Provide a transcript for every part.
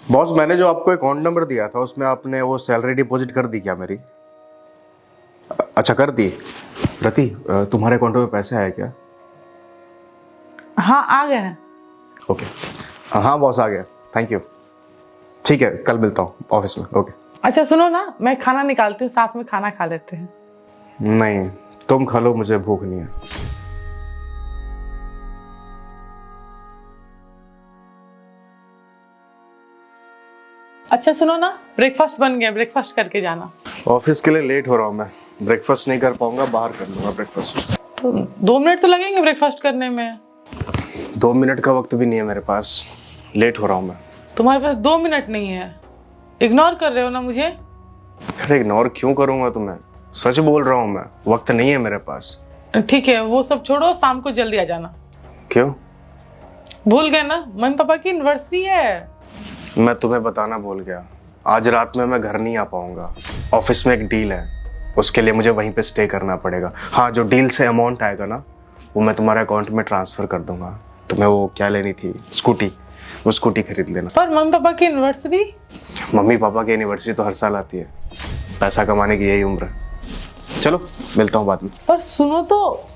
Boss, मैंने जो आपको अकाउंट नंबर दिया था उसमें आपने वो सैलरी डिपॉजिट कर दी क्या मेरी? अच्छा, कर दी। रति, तुम्हारे अकाउंट में पैसे आए क्या? हाँ आ गए हैं। ओके। हाँ बॉस, आ गया। Thank you. ठीक है, कल मिलता हूँ ऑफिस में। ओके। अच्छा सुनो ना, मैं खाना निकालती हूँ, साथ में खाना खा लेते हैं। नहीं, तुम खा लो, मुझे भूख नहीं है। अच्छा सुनो ना, ब्रेकफास्ट बन गया, ब्रेकफास्ट करके जाना। ऑफिस के लिए लेट हो रहा हूँ मैं, ब्रेकफास्ट नहीं कर पाऊंगा, बाहर कर लूंगा ब्रेकफास्ट। तो 2 मिनट तो लगेंगे ब्रेकफास्ट करने में। 2 मिनट का वक्त भी नहीं है मेरे पास, लेट हो रहा हूँ मैं। तुम्हारे पास 2 मिनट नहीं है? इग्नोर कर रहे हो ना मुझे? अरे इग्नोर क्यों करूंगा तुम्हें, सच बोल रहा हूँ मैं, वक्त नहीं है मेरे पास। ठीक है, वो सब छोड़ो, शाम को जल्दी आ जाना। क्यों? भूल गए ना, मम्मी पापा की एनिवर्सरी है। मैं तुम्हें बताना भूल गया, आज रात में मैं घर नहीं आ पाऊंगा। ऑफिस में एक डील है, उसके लिए मुझे वहीं पे स्टे करना पड़ेगा। हाँ, जो डील से अमाउंट आएगा ना, वो मैं तुम्हारे अकाउंट में ट्रांसफर कर दूंगा। तुम्हें वो क्या लेनी थी? स्कूटी, वो स्कूटी खरीद लेना। पर मम्मी पापा की एनिवर्सरी? मम्मी पापा की एनिवर्सरी तो हर साल आती है, पैसा कमाने की यही उम्र है। चलो मिलता हूँ बाद में। पर सुनो तो।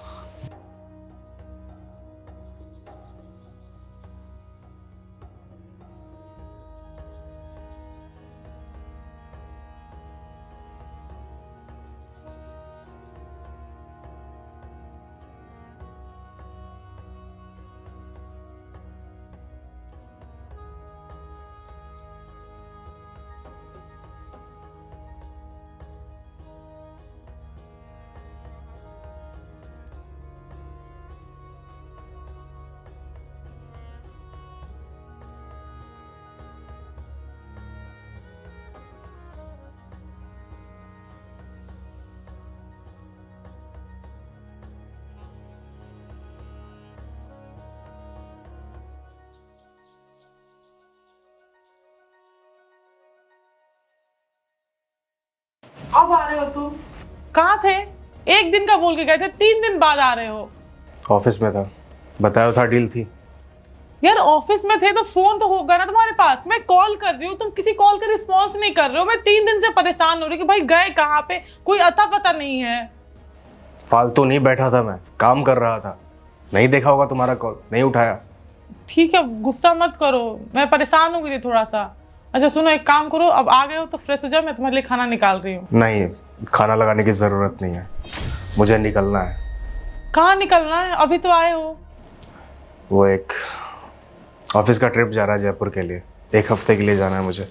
अब आ रहे हो तुम? कहाँ थे? एक दिन का बोल के गए थे, 3 दिन बाद आ रहे हो। ऑफिस में था, बताया था डील थी। यार ऑफिस में थे तो फोन तो होगा ना तुम्हारे पास। मैं कॉल कर रही हूँ, तुम किसी कॉल का रिस्पॉन्स नहीं कर रहे हो। मैं 3 दिन से परेशान हो रही हूँ कि भाई गए कहाँ पे, कोई अता पता नहीं है। फालतू नहीं बैठा था, मैं काम कर रहा था। नहीं देखा होगा तुम्हारा कॉल, नहीं उठाया। ठीक है, गुस्सा मत करो, मैं परेशान हो गई थी थोड़ा सा। अच्छा सुनो, एक काम करो, अब आ गए हो तो फ्रेश हो जाओ, मैं तुम्हारे लिए खाना निकाल रही हूँ। नहीं, खाना लगाने की जरूरत नहीं है, मुझे निकलना है। कहाँ निकलना है? अभी तो आए हो। वो एक ऑफिस का ट्रिप जा रहा है जयपुर के लिए, 1 हफ्ते के लिए जाना है मुझे।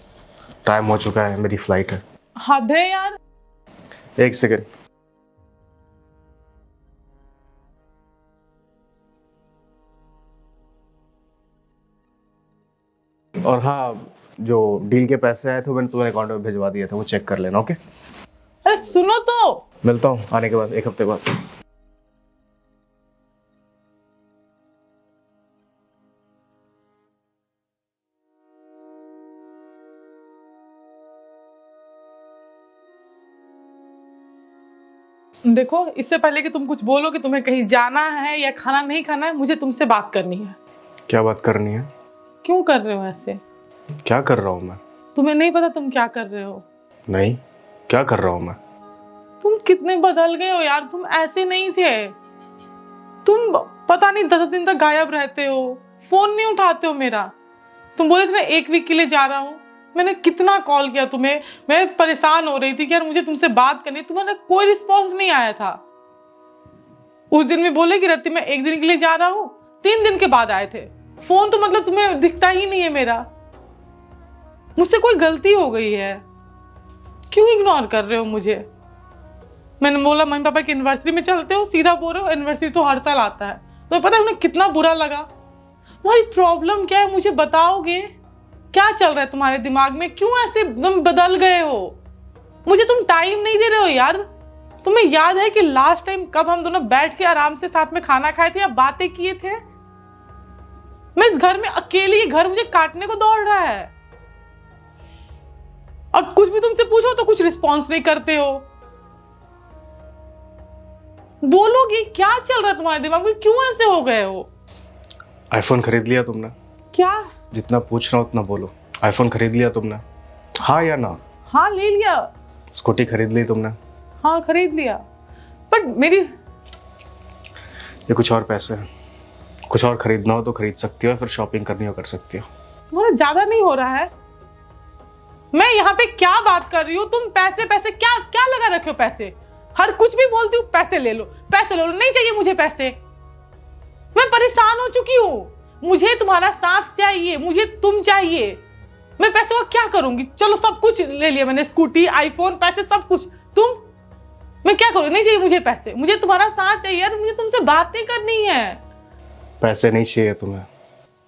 टाइम हो चुका है, मेरी फ्लाइट है। हद है यार। 1 सेकेंड। और हाँ, जो डील के पैसे आए थे मैंने तुम्हारे अकाउंट में भिजवा दिए थे, वो चेक कर लेना। ओके, अरे सुनो तो। मिलता हूँ आने के बाद, 1 हफ्ते बाद। देखो, इससे पहले कि तुम कुछ बोलो कि तुम्हें कहीं जाना है या खाना नहीं खाना है, मुझे तुमसे बात करनी है। क्या बात करनी है? क्यों कर रहे हो ऐसे? क्या कर रहा हूँ मैं? तुम्हें नहीं पता तुम क्या कर रहे हो? नहीं, क्या कर रहा हूँ मैं? तुम कितने बदल गए हो यार, तुम ऐसे नहीं थे। तुम पता नहीं 10 दिन तक गायब रहते हो, फोन नहीं उठाते हो मेरा। तुम बोले थे मैं 1 वीक के लिए जा रहा हूँ, मैंने कितना कॉल किया तुम्हें, मैं परेशान हो रही थी कि यार मुझे तुमसे बात करनी, तुम्हारा कोई रिस्पॉन्स नहीं आया था। उस दिन भी बोले कि रत्ती मैं 1 दिन के लिए जा रहा हूँ, 3 दिन के बाद आए थे। फोन तो मतलब तुम्हें दिखता ही नहीं है मेरा। मुझसे कोई गलती हो गई है, क्यों इग्नोर कर रहे हो मुझे? मैंने बोला मम्मी पापा की एनिवर्सरी में चलते हो, सीधा बोल रहे हो एनिवर्सरी तो हर साल आता है। तो पता है उन्हें कितना बुरा लगा। तुम्हारी प्रॉब्लम क्या है, मुझे बताओगे? क्या चल रहा है तुम्हारे दिमाग में, क्यों ऐसे एकदम बदल गए हो? मुझे तुम टाइम नहीं दे रहे हो यार। तुम्हें याद है कि लास्ट टाइम कब हम दोनों बैठ के आराम से साथ में खाना खाए थे या बातें किए थे? मैं इस घर में अकेली, घर मुझे काटने को दौड़ रहा है। और कुछ भी तुमसे पूछो तो कुछ रिस्पॉन्स नहीं करते हो। बोलोगी क्या चल रहा है तुम्हारे दिमाग में, क्यों ऐसे हो गए हो? आईफोन खरीद लिया तुमने? क्या? जितना पूछ रहा हूँ उतना बोलो। आईफोन खरीद लिया तुमने? हाँ या ना? हाँ ले लिया। स्कूटी खरीद ली तुमने? हाँ खरीद लिया। बट मेरी ये कुछ और पैसे हैं, कुछ और खरीदना हो तो खरीद सकती हो, फिर शॉपिंग करनी हो कर सकती हो। तुम्हारा ज्यादा नहीं हो रहा है? मैं यहाँ पे क्या बात कर रही हूँ, तुम पैसे पैसे क्या क्या लगा रखे हो? पैसे हर कुछ भी बोलती हूँ, पैसे ले लो पैसे ले लो। नहीं चाहिए मुझे पैसे, मैं परेशान हो चुकी हूँ। मुझे तुम्हारा साथ चाहिए, मुझे तुम चाहिए। मैं पैसे को क्या करूंगी? चलो सब कुछ ले लिया मैंने, स्कूटी, आईफोन, पैसे, सब कुछ। तुम, मैं क्या करूँ? नहीं चाहिए मुझे पैसे, मुझे तुम्हारा साथ चाहिए यार, मुझे तुमसे बातें करनी है। पैसे नहीं चाहिए तुम्हें?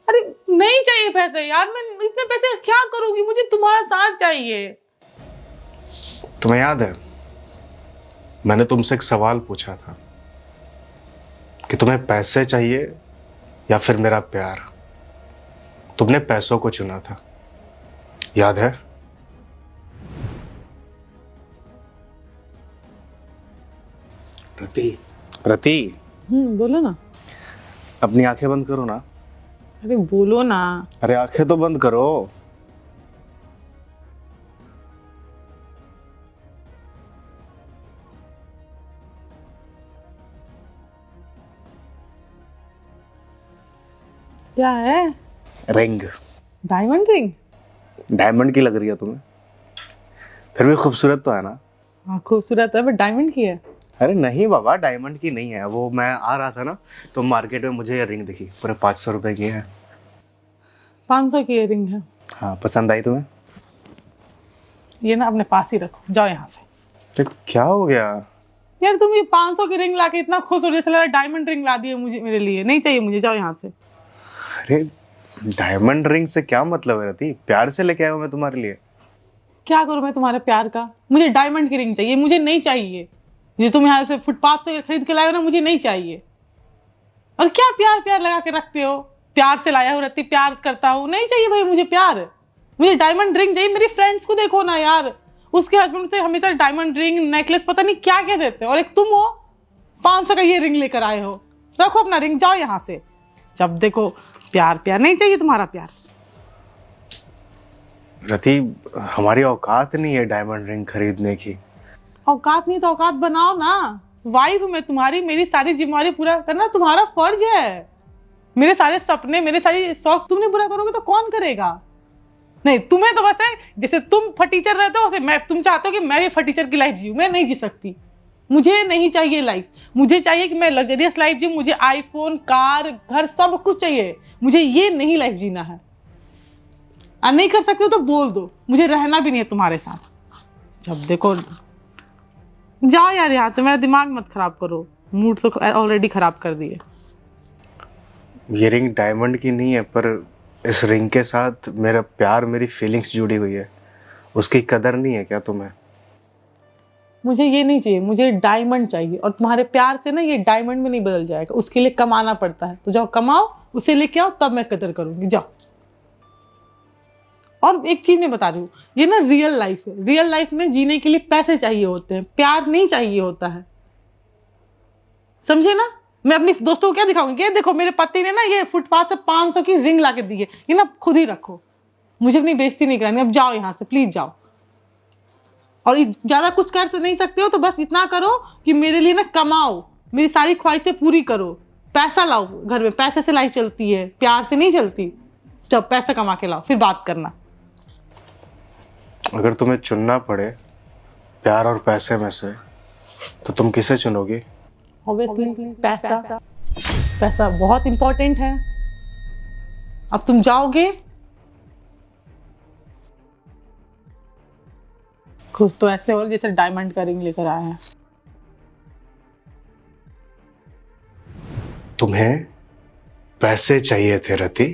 अरे नहीं चाहिए पैसे यार, मैं इतने पैसे क्या करूंगी? मुझे तुम्हारा साथ चाहिए। तुम्हें याद है मैंने तुमसे एक सवाल पूछा था कि तुम्हें पैसे चाहिए या फिर मेरा प्यार? तुमने पैसों को चुना था, याद है? रति, रति, बोलो ना। अपनी आंखें बंद करो ना। अरे बोलो ना। अरे आंखें तो बंद करो। क्या है? रिंग। Diamond ring? डायमंड की लग रही है तुम्हें, फिर भी खूबसूरत तो है ना? हाँ खूबसूरत है, बट डायमंड की है। अरे नहीं बाबा, डायमंड की नहीं है वो। मैं आ रहा था ना तो मार्केट में मुझे ये रिंग दिखी, पूरे 500 रुपए की है। 500 की रिंग है? हाँ, पसंद आई तुम्हें? ये ना अपने पास ही रखो, जाओ यहाँ से। अरे क्या हो गया यार तुम ये 500 की रिंग लाके इतना खुश हो, जैसे लग रहा डायमंड रिंग ला दी है मुझे, मेरे लिए। नहीं चाहिए मुझे, जाओ यहाँ से। अरे डायमंड रिंग से क्या मतलब है रति? प्यार से लेके आया हूँ मैं तुम्हारे लिए। क्या करूं मैं तुम्हारे प्यार का? मुझे डायमंड की रिंग चाहिए, मुझे नहीं चाहिए ये तुम यहाँ से फुटपाथ से खरीद के लाए हो ना, मुझे नहीं चाहिए। और क्या प्यार प्यार लगा के रखते हो? प्यार से लाया हूँ रत्ती, प्यार करता हूँ। नहीं चाहिए भाई मुझे प्यार, मुझे डायमंड रिंग चाहिए। मेरी फ्रेंड्स को देखो ना यार, उसके हस्बैंड से हमेशा डायमंड रिंग, नेकलेस, पता नहीं क्या क्या देते हैं, और एक तुम हो 500 का ये रिंग लेकर आए हो। रखो अपना रिंग, जाओ यहाँ से। जब देखो प्यार प्यार, नहीं चाहिए तुम्हारा प्यार। रति, हमारी औकात नहीं है डायमंड रिंग खरीदने की। औकात नहीं तो औकात बनाओ ना। वाइफ हूं मैं तुम्हारी, मेरी सारी जिम्मेदारी पूरा करना तुम्हारा फर्ज है। मेरे सारे सपने, मेरे सारे शौक तुम नहीं पूरा करोगे तो कौन करेगा? नहीं, तुम्हें तो बस है जैसे तुम फटीचर रहते हो, मैं, तुम चाहते हो कि मैं भी फटीचर की लाइफ जीऊं। मैं नहीं जी सकती, मुझे नहीं चाहिए लाइफ। मुझे चाहिए कि मैं लग्जरियस लाइफ जीऊं, मुझे आईफोन, कार, घर, सब कुछ चाहिए। मुझे ये नहीं लाइफ जीना है। और नहीं कर सकते हो तो बोल दो, मुझे रहना भी नहीं है तुम्हारे साथ। जब देखो, जाओ यार यहाँ से, मेरा दिमाग मत खराब करो। मूड तो ऑलरेडी खराब कर दिए। ये रिंग डायमंड की नहीं है, पर इस रिंग के साथ मेरा प्यार, मेरी फीलिंग्स जुड़ी हुई है। उसकी कदर नहीं है क्या तुम्हें? मुझे ये नहीं चाहिए, मुझे डायमंड चाहिए। और तुम्हारे प्यार से ना ये डायमंड में नहीं बदल जाएगा, उसके लिए कमाना पड़ता है। तो जाओ कमाओ, उसे लेके आओ, तब मैं कदर करूंगी। जाओ। और एक चीज मैं बता रही हूँ, ये ना रियल लाइफ है। रियल लाइफ में जीने के लिए पैसे चाहिए होते हैं, प्यार नहीं चाहिए होता है। समझे ना? मैं अपनी दोस्तों को क्या दिखाऊंगी? देखो मेरे पति ने ना ये फुटपाथ से 500 की रिंग ला के दी है, ये ना खुद ही रखो। मुझे अपनी बेइज्जती नहीं करानी। अब जाओ यहाँ से, प्लीज जाओ। और ज्यादा कुछ कर नहीं सकते हो तो बस इतना करो कि मेरे लिए ना कमाओ, मेरी सारी ख्वाहिशें पूरी करो। पैसा लाओ घर में, पैसे से लाइफ चलती है, प्यार से नहीं चलती। जब पैसा कमा के लाओ, फिर बात करना। अगर तुम्हें चुनना पड़े प्यार और पैसे में से, तो तुम किसे चुनोगी? ऑब्वियसली पैसा। पैसा बहुत इंपॉर्टेंट है। अब तुम जाओगे, कुछ तो ऐसे हो जैसे डायमंड का रिंग लेकर आए हैं। तुम्हें पैसे चाहिए थे रति,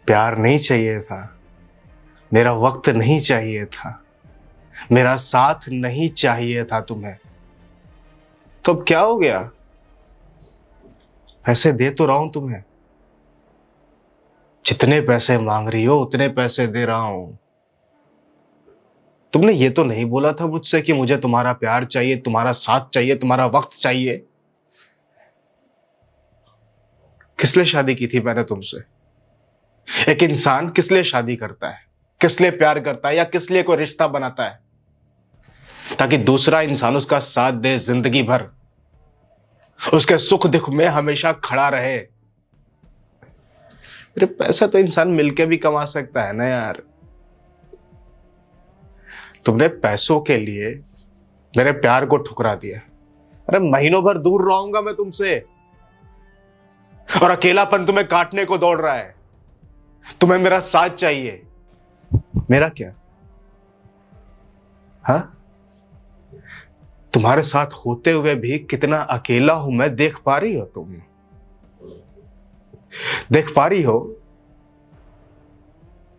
प्यार नहीं चाहिए था, मेरा वक्त नहीं चाहिए था, मेरा साथ नहीं चाहिए था तुम्हें। तो अब क्या हो गया? पैसे दे तो रहा हूं तुम्हें, जितने पैसे मांग रही हो उतने पैसे दे रहा हूं। तुमने ये तो नहीं बोला था मुझसे कि मुझे तुम्हारा प्यार चाहिए, तुम्हारा साथ चाहिए, तुम्हारा वक्त चाहिए। किस लिए शादी की थी मैंने तुमसे? एक इंसान किस लिए शादी करता है, किस लिए प्यार करता है, या किस लिए कोई रिश्ता बनाता है? ताकि दूसरा इंसान उसका साथ दे जिंदगी भर, उसके सुख दुख में हमेशा खड़ा रहे। मेरे पैसा तो इंसान मिलके भी कमा सकता है ना यार। तुमने पैसों के लिए मेरे प्यार को ठुकरा दिया। अरे महीनों भर दूर रहूंगा मैं तुमसे, और अकेलापन तुम्हें काटने को दौड़ रहा है। तुम्हें मेरा साथ चाहिए। मेरा क्या? हाँ, तुम्हारे साथ होते हुए भी कितना अकेला हूं मैं, देख पा रही हो तुम? देख पा रही हो?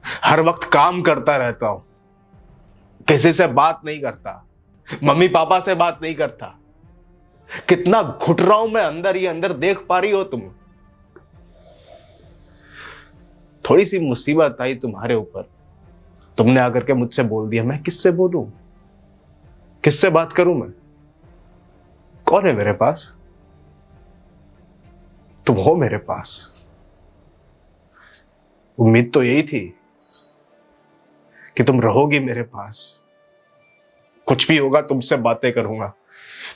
हर वक्त काम करता रहता हूं, किसी से बात नहीं करता, मम्मी पापा से बात नहीं करता। कितना घुट रहा हूं मैं अंदर ही अंदर, देख पा रही हो तुम? थोड़ी सी मुसीबत आई तुम्हारे ऊपर, तुमने आकर के मुझसे बोल दिया। मैं किससे बोलूं, किससे बात करूं मैं? कौन है मेरे पास? तुम हो मेरे पास। उम्मीद तो यही थी कि तुम रहोगी मेरे पास। कुछ भी होगा तुमसे बातें करूंगा,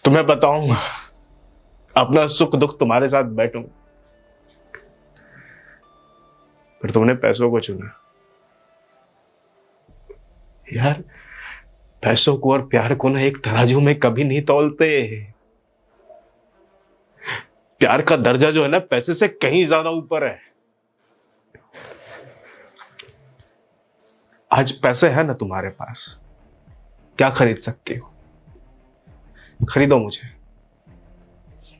तुम्हें बताऊंगा, अपना सुख दुख तुम्हारे साथ बैठूंगा। फिर तुमने पैसों को चुना। यार, पैसों को और प्यार को ना एक तराजू में कभी नहीं तौलते। प्यार का दर्जा जो है ना, पैसे से कहीं ज्यादा ऊपर है। आज पैसे है ना तुम्हारे पास, क्या खरीद सकती हो? खरीदो मुझे,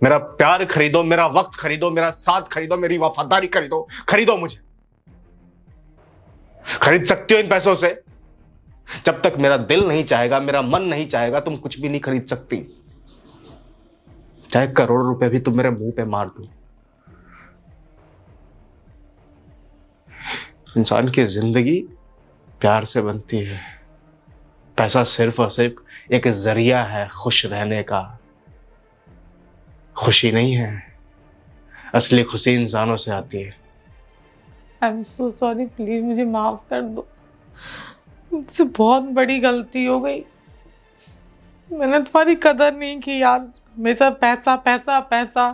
मेरा प्यार खरीदो, मेरा वक्त खरीदो, मेरा साथ खरीदो, मेरी वफादारी खरीदो। खरीदो मुझे। खरीद सकती हो इन पैसों से। जब तक मेरा दिल नहीं चाहेगा, मेरा मन नहीं चाहेगा, तुम कुछ भी नहीं खरीद सकती। चाहे करोड़ों रुपए भी तुम मेरे मुंह पे मार दो। इंसान की जिंदगी प्यार से बनती है। पैसा सिर्फ और सिर्फ एक जरिया है खुश रहने का, खुशी नहीं है। असली खुशी इंसानों से आती है। I am so sorry, please मुझे माफ कर दो। मुझसे बहुत बड़ी गलती हो गई। मैंने तुम्हारी कदर नहीं की यार। हमेशा पैसा पैसा पैसा।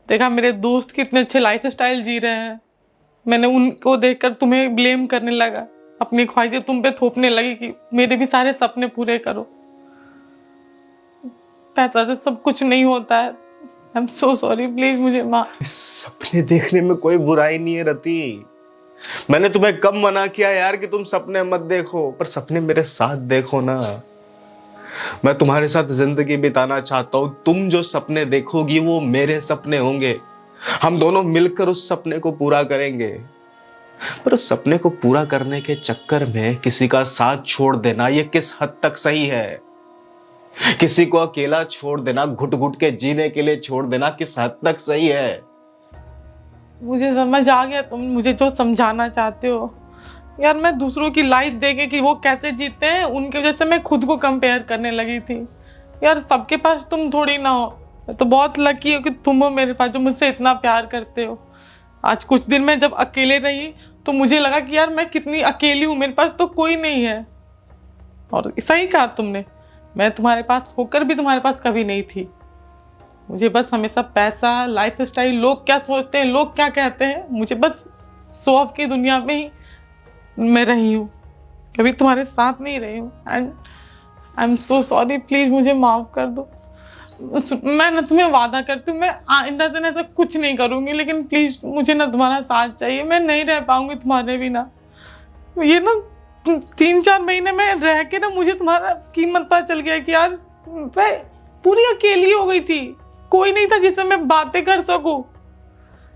देखा मेरे दोस्त कितने अच्छे लाइफ स्टाइल जी रहे हैं, मैंने उनको देखकर तुम्हें ब्लेम करने लगा, अपनी ख्वाहिशें तुम पे थोपने लगी कि मेरे भी सारे सपने पूरे करो। पैसा से सब कुछ नहीं होता है। I am so sorry, please मुझे माफ। सपने देखने में कोई बुराई नहीं है रति। मैंने तुम्हें कब मना किया यार कि तुम सपने मत देखो, पर सपने मेरे साथ देखो ना। मैं तुम्हारे साथ जिंदगी बिताना चाहता हूं। तुम जो सपने देखोगी वो मेरे सपने होंगे। हम दोनों मिलकर उस सपने को पूरा करेंगे। पर उस सपने को पूरा करने के चक्कर में किसी का साथ छोड़ देना, ये किस हद तक सही है? किसी को अकेला छोड़ देना, घुट घुट के जीने के लिए छोड़ देना, किस हद तक सही है? मुझे समझ आ गया तुम मुझे जो समझाना चाहते हो। यार मैं दूसरों की लाइफ देखे कि वो कैसे जीते हैं, उनकी वजह से मैं खुद को कंपेयर करने लगी थी। यार सबके पास तुम थोड़ी ना हो। मैं तो बहुत लकी हूँ कि तुम हो मेरे पास, जो मुझसे इतना प्यार करते हो। आज कुछ दिन मैं जब अकेले रही तो मुझे लगा कि यार मैं कितनी अकेली हूँ, मेरे पास तो कोई नहीं है। और सही कहा तुमने, मैं तुम्हारे पास होकर भी तुम्हारे पास कभी नहीं थी। मुझे बस हमेशा पैसा, लाइफ स्टाइल, लोग क्या सोचते हैं, लोग क्या कहते हैं, मुझे बस शो ऑफ की दुनिया में ही मैं रही हूँ, कभी तुम्हारे साथ नहीं रही हूँ। And I am so sorry, please मुझे माफ कर दो। मैं ना तुम्हें वादा करती हूँ, मैं आइंदा से ऐसा कुछ नहीं करूँगी, लेकिन प्लीज मुझे ना तुम्हारा साथ चाहिए। मैं नहीं रह पाऊंगी तुम्हारे बिना। ये ना 3-4 महीने में रह के ना मुझे तुम्हारा कीमत पता चल गया कि यार मैं पूरी अकेली हो गई थी। कोई नहीं था जिससे मैं बातें कर सकूं।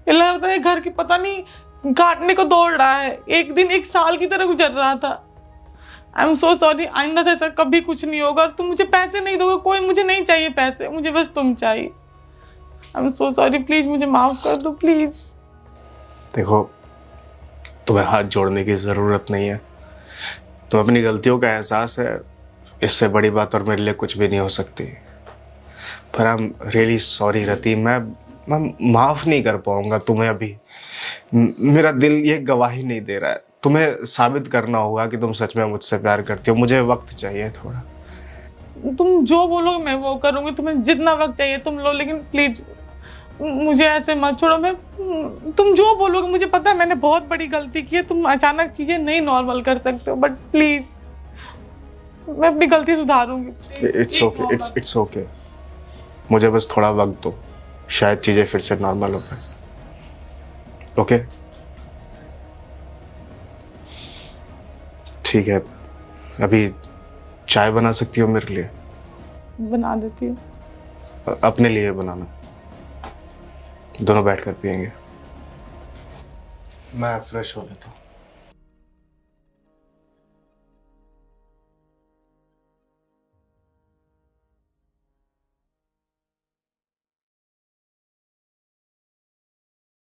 लगता है घर की पता नहीं काटने को दौड़ रहा है। एक दिन एक साल की तरह गुजर रहा था। आई एम सो सॉरी, आइंदा से ऐसा कभी कुछ नहीं होगा। और तुम मुझे पैसे नहीं दोगे, कोई मुझे नहीं चाहिए पैसे, मुझे बस तुम चाहिए। I am so sorry, please मुझे माफ कर दो प्लीज। देखो, तुम्हें हाथ जोड़ने की जरूरत नहीं है। तो अपनी गलतियों का एहसास है, इससे बड़ी बात और मेरे लिए कुछ भी नहीं हो सकती। पर आई एम रियली सॉरी रति, मैं माफ नहीं कर पाऊंगा तुम्हें अभी। मेरा दिल ये गवाही नहीं दे रहा है। तुम्हें साबित करना होगा कि तुम सच में मुझसे प्यार करती हो। मुझे वक्त चाहिए थोड़ा। तुम जो बोलोगे मैं वो करूंगी, तुम्हें जितना वक्त चाहिए तुम लो, लेकिन प्लीज मुझे ऐसे मत छोड़ो। मैं तुम जो बोलोगे, मुझे पता है मैंने बहुत बड़ी गलती की है, तुम अचानक चीजें नहीं नॉर्मल कर सकते हो, बट प्लीज मैं अपनी गलती सुधारूंगी। It's okay, it's okay. मुझे बस थोड़ा वक्त दो, शायद चीजें फिर से नॉर्मल हो पाए। ओके ठीक है। अभी चाय बना सकती हो मेरे लिए? बना देती हूँ। अपने लिए बनाना, दोनों बैठकर पियेंगे। मैं फ्रेश हो लेता हूँ।